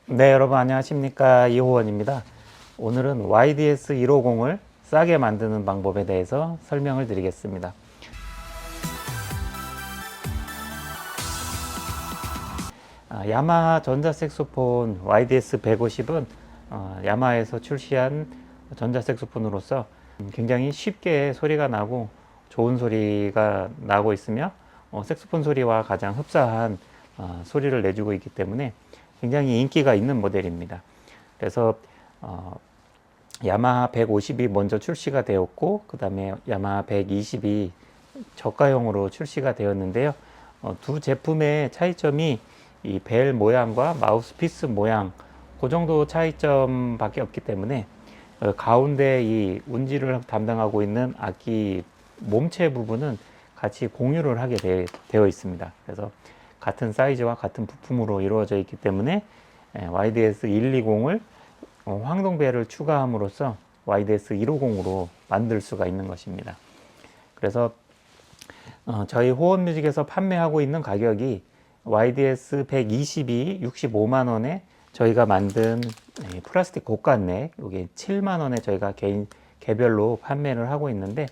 네, 여러분 안녕하십니까? 이호원입니다. 오늘은 YDS-150을 싸게 만드는 방법에 대해서 설명을 드리겠습니다. 야마하 전자색소폰 YDS-150은 야마하에서 출시한 전자색소폰으로서 굉장히 쉽게 소리가 나고 좋은 소리가 나고 있으며 색소폰 소리와 가장 흡사한 소리를 내주고 있기 때문에 굉장히 인기가 있는 모델입니다. 그래서 야마하 150이 먼저 출시가 되었고, 그 다음에 야마하 120이 저가형으로 출시가 되었는데요. 두 제품의 차이점이 이 벨 모양과 마우스피스 모양, 그 정도 차이점밖에 없기 때문에 가운데 이 운지를 담당하고 있는 악기 몸체 부분은 같이 공유를 하게 되어 있습니다. 그래서 같은 사이즈와 같은 부품으로 이루어져 있기 때문에 YDS-120을 황동벨을 추가함으로써 YDS-150으로 만들 수가 있는 것입니다. 그래서 저희 호원뮤직에서 판매하고 있는 가격이 YDS-120이 65만 원에 저희가 만든 플라스틱 고가넥, 이게 7만 원에 저희가 개별로 판매를 하고 있는데,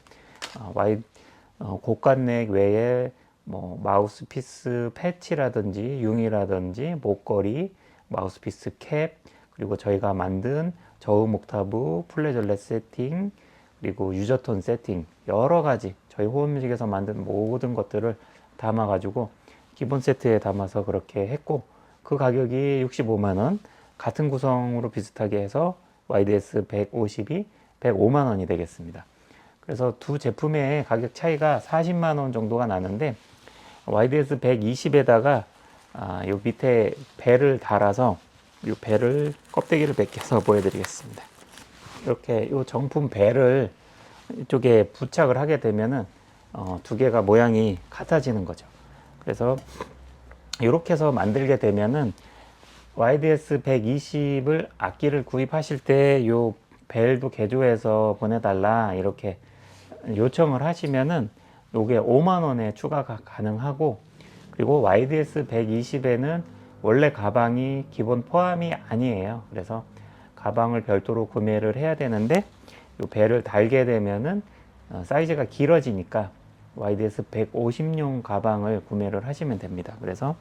고가넥 외에 뭐 마우스피스 패치라든지 융이라든지 목걸이, 마우스피스 캡, 그리고 저희가 만든 저음 옥타브, 플레저렛 세팅, 그리고 유저톤 세팅, 여러 가지 저희 호흡뮤직에서 만든 모든 것들을 담아 가지고 기본 세트에 담아서 그렇게 했고, 그 가격이 65만 원, 같은 구성으로 비슷하게 해서 YDS 150이 105만 원이 되겠습니다. 그래서 두 제품의 가격 차이가 40만 원 정도가 나는데, YDS 120에다가 요 밑에 벨을 달아서 이 벨을 껍데기를 벗겨서 보여드리겠습니다. 이렇게 이 정품 벨을 이쪽에 부착을 하게 되면은 두 개가 모양이 같아지는 거죠. 그래서 이렇게 해서 만들게 되면은 YDS 120을 악기를 구입하실 때 이 벨도 개조해서 보내달라 이렇게 요청을 하시면은 요게 5만 원에 추가가 가능하고, 그리고 YDS 120에는 원래 가방이 기본 포함이 아니에요. 그래서 가방을 별도로 구매를 해야 되는데, 요 벨을 달게 되면은 사이즈가 길어지니까 YDS 150용 가방을 구매를 하시면 됩니다. 그래서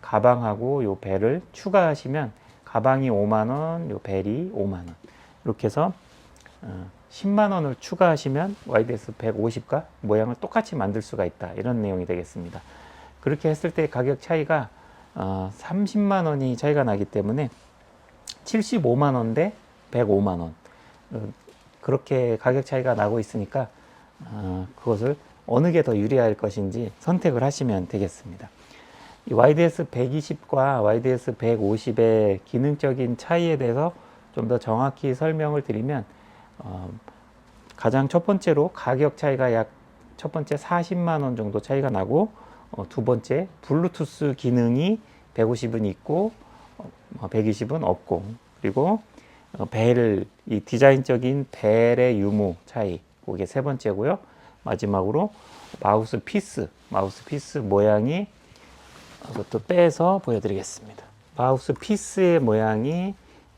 가방하고 요 벨을 추가하시면 가방이 5만 원, 요 벨이 5만 원, 이렇게 해서 10만 원을 추가하시면 YDS 150과 모양을 똑같이 만들 수가 있다, 이런 내용이 되겠습니다. 그렇게 했을 때 가격 차이가 30만 원이 차이가 나기 때문에 75만 원 대 105만 원, 그렇게 가격 차이가 나고 있으니까 그것을 어느 게 더 유리할 것인지 선택을 하시면 되겠습니다. 이 YDS 120과 YDS 150의 기능적인 차이에 대해서 좀 더 정확히 설명을 드리면, 가장 첫 번째로 가격 차이가 첫 번째 40만 원 정도 차이가 나고, 두 번째 블루투스 기능이 150은 있고 120은 없고, 그리고 이 디자인적인 벨의 유무 차이, 그게 세 번째고요. 마지막으로 마우스피스 모양이, 그것도 빼서 보여드리겠습니다. 마우스피스의 모양이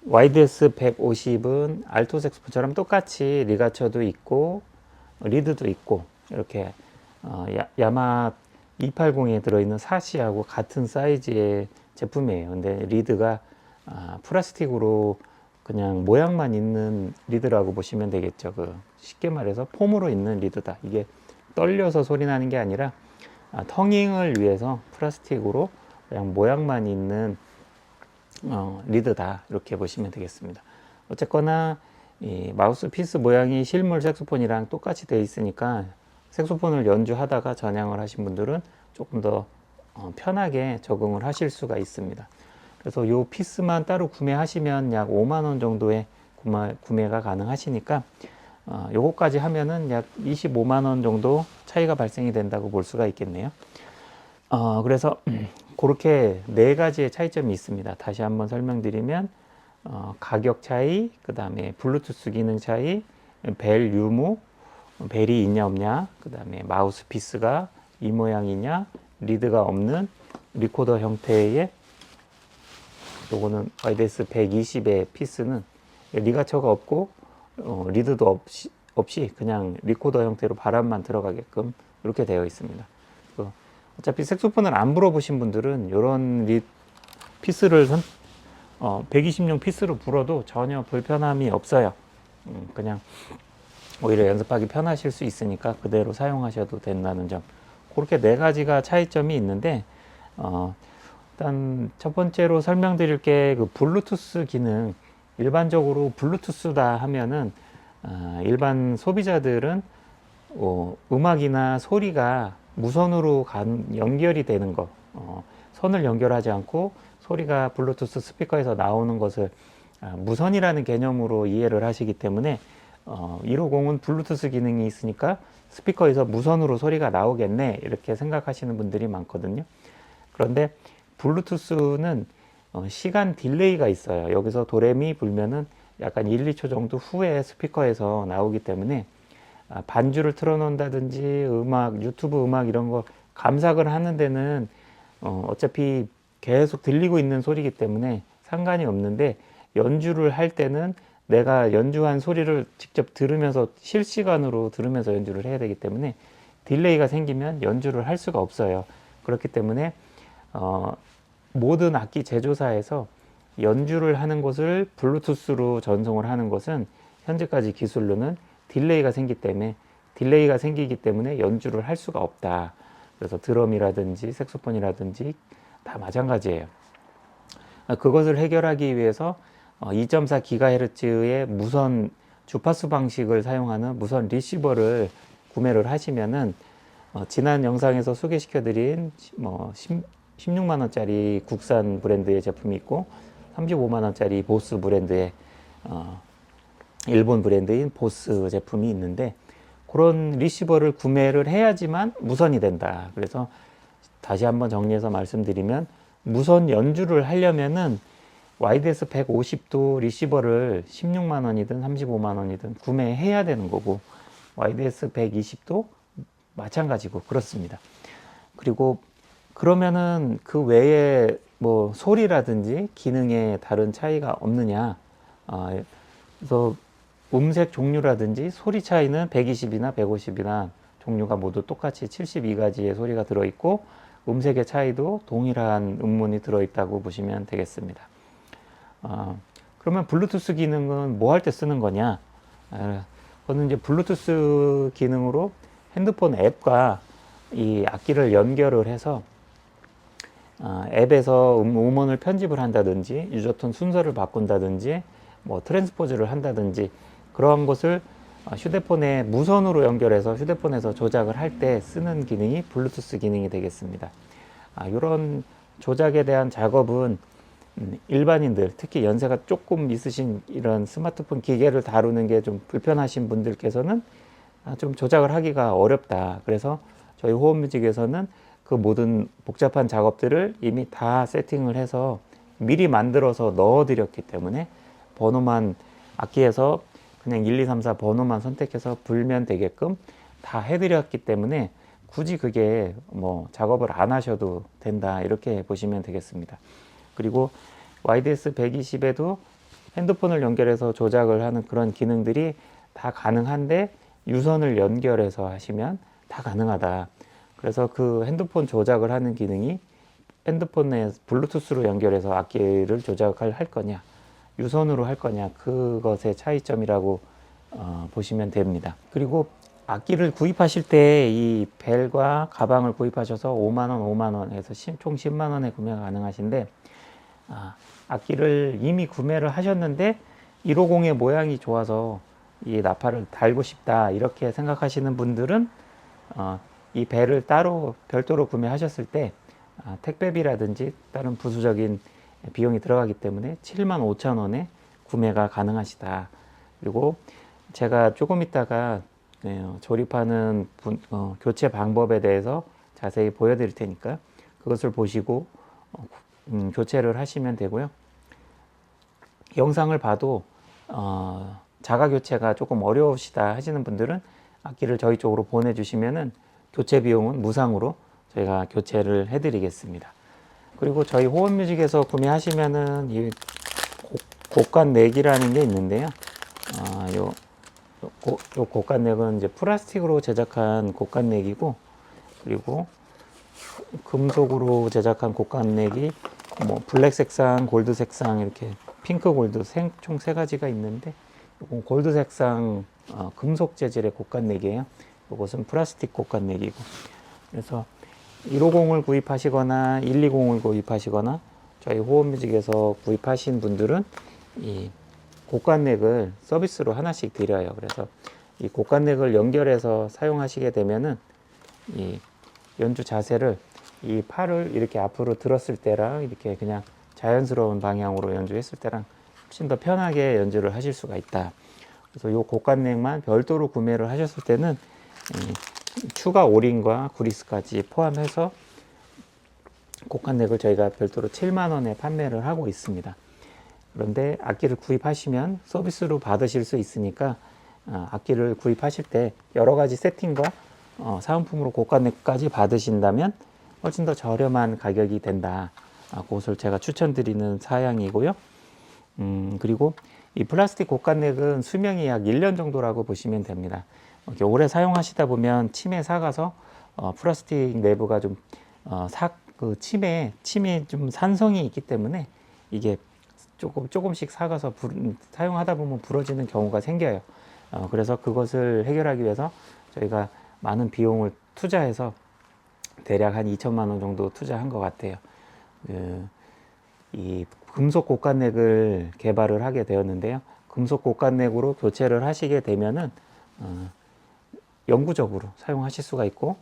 YDS 150은 알토 색소폰처럼 똑같이 리가처도 있고 리드도 있고, 이렇게 야마 280에 들어있는 사시하고 같은 사이즈의 제품이에요. 근데 리드가 플라스틱으로 그냥 모양만 있는 리드라고 보시면 되겠죠. 쉽게 말해서 폼으로 있는 리드다. 이게 떨려서 소리 나는 게 아니라 텅잉을 위해서 플라스틱으로 그냥 모양만 있는 리드다, 이렇게 보시면 되겠습니다. 어쨌거나 이 마우스피스 모양이 실물 색소폰이랑 똑같이 되어 있으니까 색소폰을 연주하다가 전향을 하신 분들은 조금 더 편하게 적응을 하실 수가 있습니다. 그래서 이 피스만 따로 구매하시면 약 5만 원 정도의 구매가 가능하시니까 요거까지 하면은 약 25만 원 정도 차이가 발생이 된다고 볼 수가 있겠네요. 그래서 그렇게 네 가지의 차이점이 있습니다. 다시 한번 설명드리면, 가격 차이, 그 다음에 블루투스 기능 차이, 벨 유무, 벨이 있냐 없냐, 그 다음에 마우스피스가 이 모양이냐, 리드가 없는 리코더 형태의 요거는 YDS 120의 피스는 리가처가 없고 리드도 없이 그냥 리코더 형태로 바람만 들어가게끔 이렇게 되어 있습니다. 어차피 색소폰을 안 불어보신 분들은 이런 피스를 120용 피스로 불어도 전혀 불편함이 없어요. 그냥 오히려 연습하기 편하실 수 있으니까 그대로 사용하셔도 된다는 점. 그렇게 네 가지가 차이점이 있는데 일단 첫 번째로 설명드릴 게 그 블루투스 기능. 일반적으로 블루투스다 하면은 일반 소비자들은 음악이나 소리가 무선으로 연결이 되는 거, 선을 연결하지 않고 소리가 블루투스 스피커에서 나오는 것을 무선이라는 개념으로 이해를 하시기 때문에 150은 블루투스 기능이 있으니까 스피커에서 무선으로 소리가 나오겠네 이렇게 생각하시는 분들이 많거든요. 그런데 블루투스는 시간 딜레이가 있어요. 여기서 도레미 불면은 약간 1, 2초 정도 후에 스피커에서 나오기 때문에 반주를 틀어놓는다든지 음악, 유튜브 음악 이런 거 감상을 하는 데는 어차피 계속 들리고 있는 소리이기 때문에 상관이 없는데, 연주를 할 때는 내가 연주한 소리를 직접 들으면서 실시간으로 들으면서 연주를 해야 되기 때문에 딜레이가 생기면 연주를 할 수가 없어요. 그렇기 때문에 모든 악기 제조사에서 연주를 하는 것을 블루투스로 전송을 하는 것은 현재까지 기술로는 딜레이가 생기기 때문에 연주를 할 수가 없다. 그래서 드럼이라든지 색소폰이라든지 다 마찬가지예요. 그것을 해결하기 위해서 2.4GHz의 무선 주파수 방식을 사용하는 무선 리시버를 구매를 하시면은 지난 영상에서 소개시켜드린 16만 원짜리 국산 브랜드의 제품이 있고 35만 원짜리 보스 브랜드의 일본 브랜드인 보스 제품이 있는데, 그런 리시버를 구매를 해야지만 무선이 된다. 그래서 다시 한번 정리해서 말씀드리면, 무선 연주를 하려면은 YDS 150도 리시버를 16만 원이든 35만 원이든 구매해야 되는 거고, YDS 120도 마찬가지고 그렇습니다. 그리고 그러면은 그 외에 뭐 소리라든지 기능에 다른 차이가 없느냐? 그래서 음색 종류라든지 소리 차이는 120이나 150이나 종류가 모두 똑같이 72가지의 소리가 들어있고, 음색의 차이도 동일한 음문이 들어있다고 보시면 되겠습니다. 그러면 블루투스 기능은 뭐 할 때 쓰는 거냐? 저는 이제 블루투스 기능으로 핸드폰 앱과 이 악기를 연결을 해서 앱에서 음원을 편집을 한다든지 유저톤 순서를 바꾼다든지 뭐 트랜스포즈를 한다든지 그러한 것을 휴대폰에 무선으로 연결해서 휴대폰에서 조작을 할 때 쓰는 기능이 블루투스 기능이 되겠습니다. 이런 조작에 대한 작업은 일반인들, 특히 연세가 조금 있으신 이런 스마트폰 기계를 다루는 게 좀 불편하신 분들께서는 좀 조작을 하기가 어렵다. 그래서 저희 호흡뮤직에서는 그 모든 복잡한 작업들을 이미 다 세팅을 해서 미리 만들어서 넣어드렸기 때문에 번호만 악기에서 그냥 1, 2, 3, 4 번호만 선택해서 불면 되게끔 다 해드렸기 때문에 굳이 그게 뭐 작업을 안 하셔도 된다, 이렇게 보시면 되겠습니다. 그리고 YDS 120에도 핸드폰을 연결해서 조작을 하는 그런 기능들이 다 가능한데, 유선을 연결해서 하시면 다 가능하다. 그래서 그 핸드폰 조작을 하는 기능이 핸드폰에 블루투스로 연결해서 악기를 조작을 할 거냐, 유선으로 할 거냐, 그것의 차이점이라고 보시면 됩니다. 그리고 악기를 구입하실 때 이 벨과 가방을 구입하셔서 5만원, 5만원 해서 총 10만원에 구매가 가능하신데, 악기를 이미 구매를 하셨는데 150의 모양이 좋아서 이 나팔을 달고 싶다 이렇게 생각하시는 분들은 이 벨을 따로 별도로 구매하셨을 때 택배비라든지 다른 부수적인 비용이 들어가기 때문에 75,000원에 구매가 가능하시다. 그리고 제가 조금 있다가 조립하는 교체 방법에 대해서 자세히 보여드릴 테니까 그것을 보시고 교체를 하시면 되고요. 영상을 봐도 자가 교체가 조금 어려우시다 하시는 분들은 악기를 저희 쪽으로 보내주시면은 교체 비용은 무상으로 저희가 교체를 해드리겠습니다. 그리고 저희 호원뮤직에서 구매하시면은 이 곡간넥이라는 게 있는데요. 요 곡간넥은 이제 플라스틱으로 제작한 곡간넥이고, 그리고 금속으로 제작한 곡간넥이 뭐 블랙 색상, 골드 색상, 이렇게 핑크, 골드 총 세 가지가 있는데, 이건 골드 색상 금속 재질의 곡간넥이에요. 이것은 플라스틱 곡간넥이고, 그래서 150을 구입하시거나 120을 구입하시거나 저희 호원뮤직에서 구입하신 분들은 이 곡간넥을 서비스로 하나씩 드려요. 그래서 이 곡간넥을 연결해서 사용하시게 되면은 이 연주 자세를, 이 팔을 이렇게 앞으로 들었을 때랑 이렇게 그냥 자연스러운 방향으로 연주했을 때랑 훨씬 더 편하게 연주를 하실 수가 있다. 그래서 이 곡간넥만 별도로 구매를 하셨을 때는 추가 오링과 구리스까지 포함해서 곡간넥을 저희가 별도로 7만 원에 판매를 하고 있습니다. 그런데 악기를 구입하시면 서비스로 받으실 수 있으니까 악기를 구입하실 때 여러 가지 세팅과 사은품으로 곡간넥까지 받으신다면 훨씬 더 저렴한 가격이 된다. 그것을 제가 추천드리는 사양이고요. 그리고 이 플라스틱 곡간넥은 수명이 약 1년 정도라고 보시면 됩니다. 이렇게 오래 사용하시다 보면 침에 삭아서 플라스틱 내부가 좀 침에 좀 산성이 있기 때문에 이게 조금씩 삭아서 사용하다 보면 부러지는 경우가 생겨요. 그래서 그것을 해결하기 위해서 저희가 많은 비용을 투자해서 대략 한 2천만 원 정도 투자한 것 같아요. 이 금속 곡간넥을 개발을 하게 되었는데요. 금속 곡간넥으로 교체를 하시게 되면은 영구적으로 사용하실 수가 있고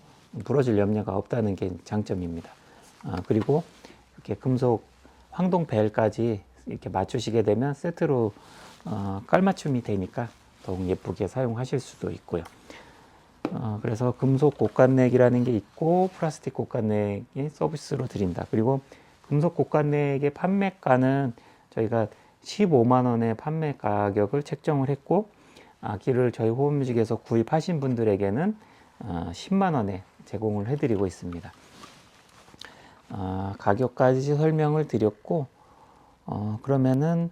부러질 염려가 없다는 게 장점입니다. 그리고 이렇게 금속 황동 벨까지 이렇게 맞추시게 되면 세트로 깔맞춤이 되니까 더욱 예쁘게 사용하실 수도 있고요. 그래서 금속 곡간넥이라는 게 있고 플라스틱 곡간넥이 서비스로 드린다. 그리고 금속 곡간넥의 판매가는 저희가 15만 원의 판매 가격을 책정을 했고, 악기를 저희 호원뮤직에서 구입하신 분들에게는 10만 원에 제공을 해드리고 있습니다. 가격까지 설명을 드렸고, 그러면은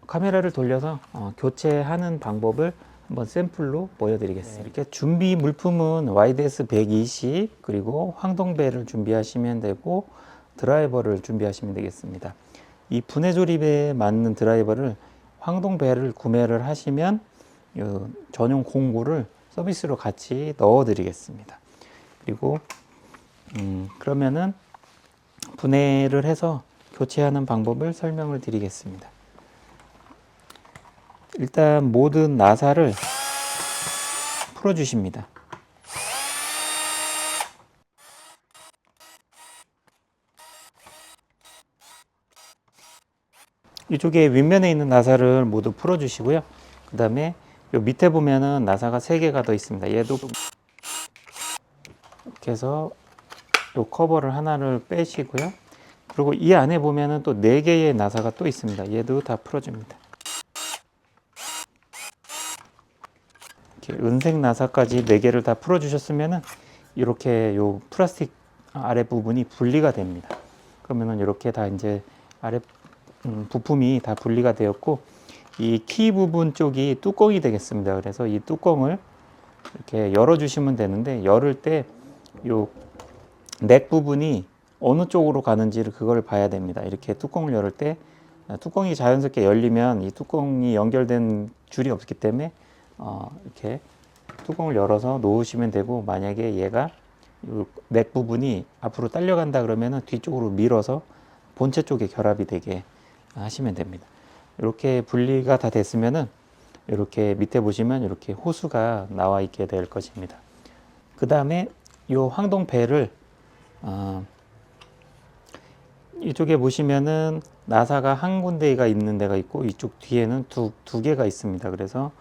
카메라를 돌려서 교체하는 방법을 한번 샘플로 보여드리겠습니다. 이렇게 준비 물품은 YDS 120 그리고 황동벨을 준비하시면 되고 드라이버를 준비하시면 되겠습니다. 이 분해 조립에 맞는 드라이버를 황동벨을 구매를 하시면 전용 공구를 서비스로 같이 넣어 드리겠습니다. 그리고 그러면은 분해를 해서 교체하는 방법을 설명을 드리겠습니다. 일단 모든 나사를 풀어 주십니다. 이쪽에 윗면에 있는 나사를 모두 풀어 주시고요. 그 다음에 요 밑에 보면은 나사가 3개가 더 있습니다. 얘도 이렇게 해서 요 커버를 하나를 빼시고요. 그리고 이 안에 보면은 또 4개의 나사가 또 있습니다. 얘도 다 풀어줍니다. 이렇게 은색 나사까지 4개를 다 풀어주셨으면은 이렇게 요 플라스틱 아랫 부분이 분리가 됩니다. 그러면은 이렇게 다 이제 아랫 부품이 다 분리가 되었고, 이 키 부분 쪽이 뚜껑이 되겠습니다. 그래서 이 뚜껑을 이렇게 열어주시면 되는데, 열을 때 요 넥 부분이 어느 쪽으로 가는지를 그걸 봐야 됩니다. 이렇게 뚜껑을 열을 때 뚜껑이 자연스럽게 열리면 이 뚜껑이 연결된 줄이 없기 때문에 이렇게 뚜껑을 열어서 놓으시면 되고, 만약에 얘가 넥 부분이 앞으로 딸려간다 그러면은 뒤쪽으로 밀어서 본체 쪽에 결합이 되게 하시면 됩니다. 이렇게 분리가 다 됐으면은 이렇게 밑에 보시면 이렇게 호수가 나와 있게 될 것입니다. 그 다음에 이 황동벨을 이쪽에 보시면은 나사가 한 군데가 있는 데가 있고 이쪽 뒤에는 두 개가 있습니다. 그래서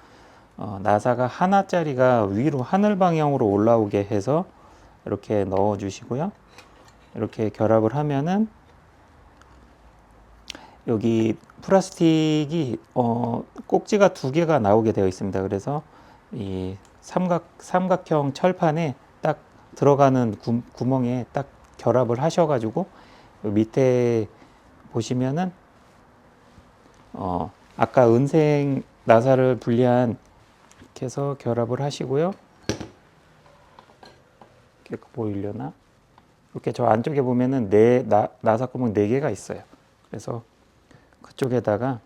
나사가 하나짜리가 위로 하늘 방향으로 올라오게 해서 이렇게 넣어 주시고요. 이렇게 결합을 하면은 여기 플라스틱이 꼭지가 2개가 나오게 되어 있습니다. 그래서 이 삼각형 철판에 딱 들어가는 구멍에 딱 결합을 하셔가지고 밑에 보시면은 아까 은색 나사를 분리한 이렇게 해서 결합을 하시고요. 이렇게 보이려나? 이렇게 저 안쪽에 보면은 나사구멍 4개가 있어요. 그래서 그쪽에다가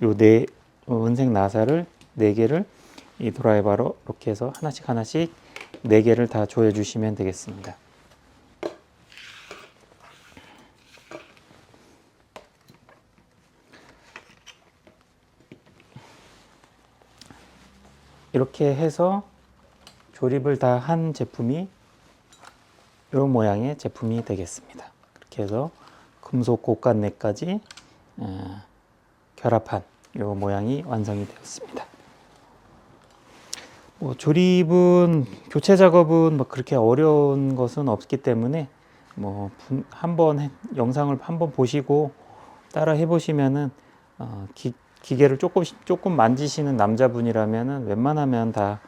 요 은색 나사를 4개를 이 드라이버로 이렇게 해서 하나씩 4개를 다 조여 주시면 되겠습니다. 이렇게 해서 조립을 다 한 제품이 이런 모양의 제품이 되겠습니다. 이렇게 해서 금속 고관내까지 결합한 이 모양이 완성이 되었습니다. 조립은 교체 작업은 그렇게 어려운 것은 없기 때문에 한번 영상을 한번 보시고 따라 해보시면은 기계를 조금 만지시는 남자분이라면은 웬만하면 다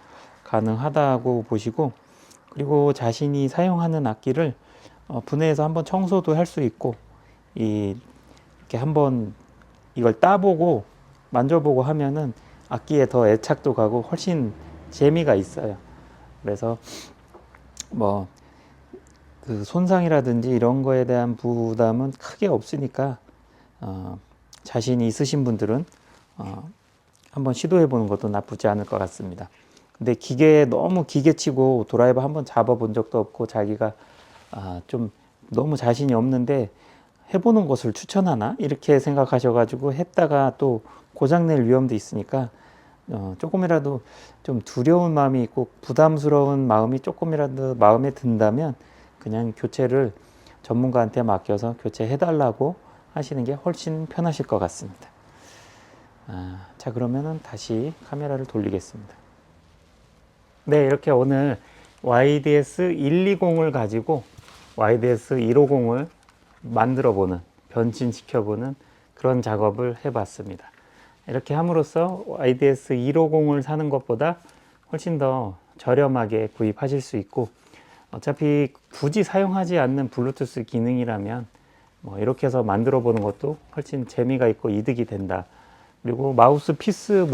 가능하다고 보시고, 그리고 자신이 사용하는 악기를 분해해서 한번 청소도 할 수 있고, 이렇게 한번 이걸 따보고 만져보고 하면은 악기에 더 애착도 가고 훨씬 재미가 있어요. 그래서 그 손상이라든지 이런 거에 대한 부담은 크게 없으니까 자신이 있으신 분들은 한번 시도해 보는 것도 나쁘지 않을 것 같습니다. 근데 기계에 너무 기계치고 드라이버 한번 잡아본 적도 없고 자기가 좀 너무 자신이 없는데 해보는 것을 추천하나 이렇게 생각하셔가지고 했다가 또 고장낼 위험도 있으니까 조금이라도 좀 두려운 마음이 있고 부담스러운 마음이 조금이라도 마음에 든다면 그냥 교체를 전문가한테 맡겨서 교체해달라고 하시는 게 훨씬 편하실 것 같습니다. 자, 그러면은 다시 카메라를 돌리겠습니다. 네, 이렇게 오늘 YDS 120을 가지고 YDS 150을 만들어 보는, 변신시켜 보는 그런 작업을 해봤습니다. 이렇게 함으로써 YDS 150을 사는 것보다 훨씬 더 저렴하게 구입하실 수 있고, 어차피 굳이 사용하지 않는 블루투스 기능이라면 이렇게 해서 만들어 보는 것도 훨씬 재미가 있고 이득이 된다. 그리고 마우스 피스도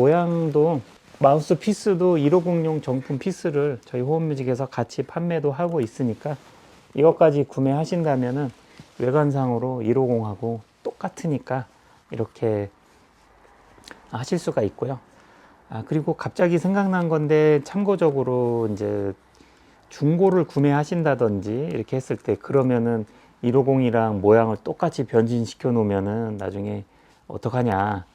150용 정품 피스를 저희 호흡뮤직에서 같이 판매도 하고 있으니까 이것까지 구매하신다면은 외관상으로 150하고 똑같으니까 이렇게 하실 수가 있고요. 그리고 갑자기 생각난 건데, 참고적으로 이제 중고를 구매하신다든지 이렇게 했을 때 그러면은 150이랑 모양을 똑같이 변신시켜 놓으면은 나중에 어떡하냐,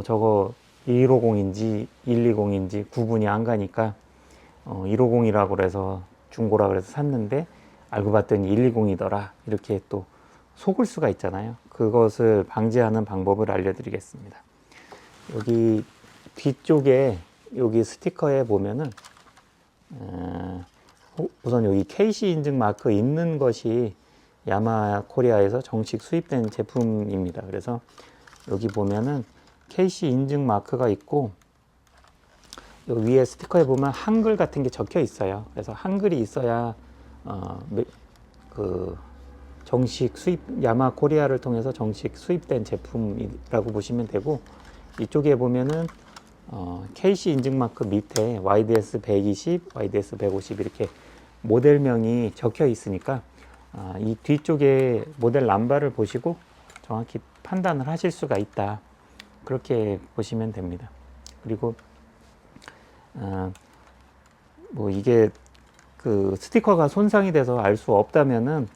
저거 150인지 120인지 구분이 안 가니까 150이라고 그래서 중고라 그래서 샀는데 알고 봤더니 120이더라 이렇게 또 속을 수가 있잖아요. 그것을 방지하는 방법을 알려드리겠습니다. 여기 뒤쪽에 여기 스티커에 보면은 우선 여기 KC 인증 마크 있는 것이 야마 코리아에서 정식 수입된 제품입니다. 그래서 여기 보면은 KC 인증 마크가 있고, 여기 위에 스티커에 보면 한글 같은 게 적혀 있어요. 그래서 한글이 있어야 그 정식 수입, 야마 코리아를 통해서 정식 수입된 제품이라고 보시면 되고, 이쪽에 보면은 KC 인증 마크 밑에 YDS 120, YDS 150 이렇게 모델명이 적혀 있으니까 이 뒤쪽에 모델 남바를 보시고 정확히 판단을 하실 수가 있다. 그렇게 보시면 됩니다. 그리고 이게 그 스티커가 손상이 돼서 알 수 없다면은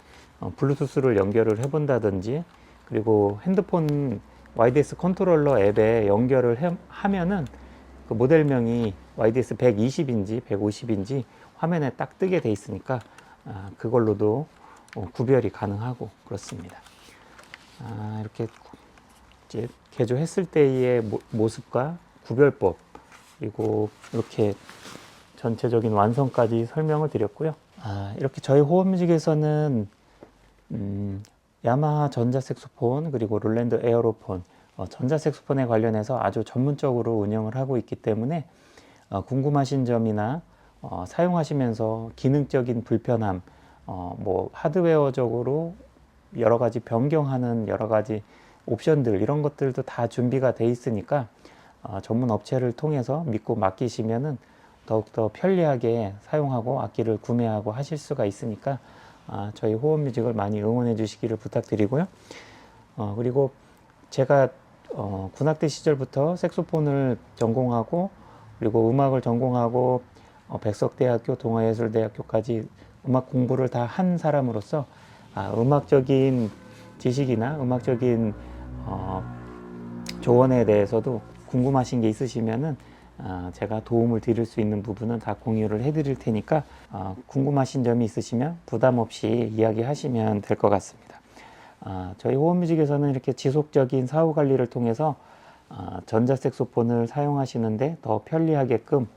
블루투스를 연결을 해 본다든지, 그리고 핸드폰 YDS 컨트롤러 앱에 연결을 하면은 그 모델명이 YDS 120인지 150인지 화면에 딱 뜨게 돼 있으니까 그걸로도 구별이 가능하고 그렇습니다. 이렇게 이제 개조했을 때의 모습과 구별법, 그리고 이렇게 전체적인 완성까지 설명을 드렸고요. 이렇게 저희 호흡뮤직에서는 야마하 전자색소폰 그리고 롤랜드 에어로폰, 전자색소폰에 관련해서 아주 전문적으로 운영을 하고 있기 때문에 궁금하신 점이나 사용하시면서 기능적인 불편함, 뭐 하드웨어적으로 여러 가지 변경하는 여러 가지 옵션들 이런 것들도 다 준비가 돼 있으니까 전문 업체를 통해서 믿고 맡기시면은 더욱더 편리하게 사용하고 악기를 구매하고 하실 수가 있으니까 저희 호흡뮤직을 많이 응원해 주시기를 부탁드리고요. 그리고 제가 군악대 시절부터 색소폰을 전공하고 그리고 음악을 전공하고 백석대학교, 동아예술대학교까지 음악 공부를 다 한 사람으로서 음악적인 지식이나 음악적인 조언에 대해서도 궁금하신 게 있으시면은 제가 도움을 드릴 수 있는 부분은 다 공유를 해드릴 테니까 궁금하신 점이 있으시면 부담 없이 이야기하시면 될 것 같습니다. 저희 호흡뮤직에서는 이렇게 지속적인 사후 관리를 통해서 전자색소폰을 사용하시는데 더 편리하게끔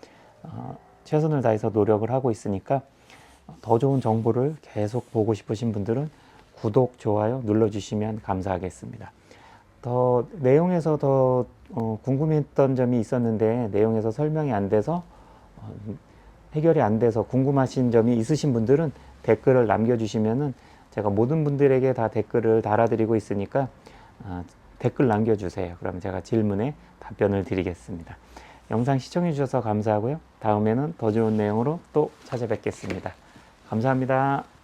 최선을 다해서 노력을 하고 있으니까 더 좋은 정보를 계속 보고 싶으신 분들은 구독, 좋아요 눌러주시면 감사하겠습니다. 더 내용에서 더 궁금했던 점이 있었는데 내용에서 설명이 안 돼서 해결이 안 돼서 궁금하신 점이 있으신 분들은 댓글을 남겨주시면은 제가 모든 분들에게 다 댓글을 달아드리고 있으니까 댓글 남겨주세요. 그럼 제가 질문에 답변을 드리겠습니다. 영상 시청해 주셔서 감사하고요. 다음에는 더 좋은 내용으로 또 찾아뵙겠습니다. 감사합니다.